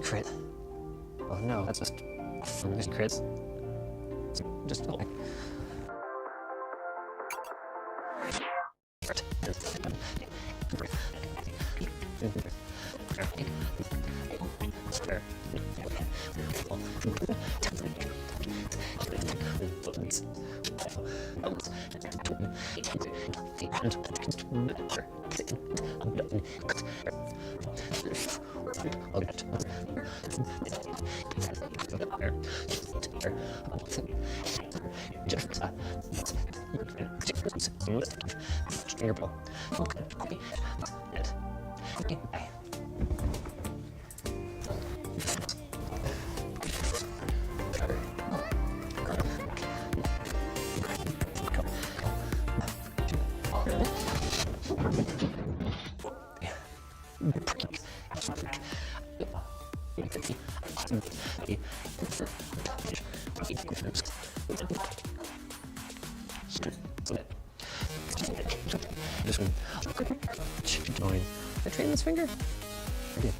Crit. Oh no, that's just crits. Just This one. Join. Did I train this finger? I did.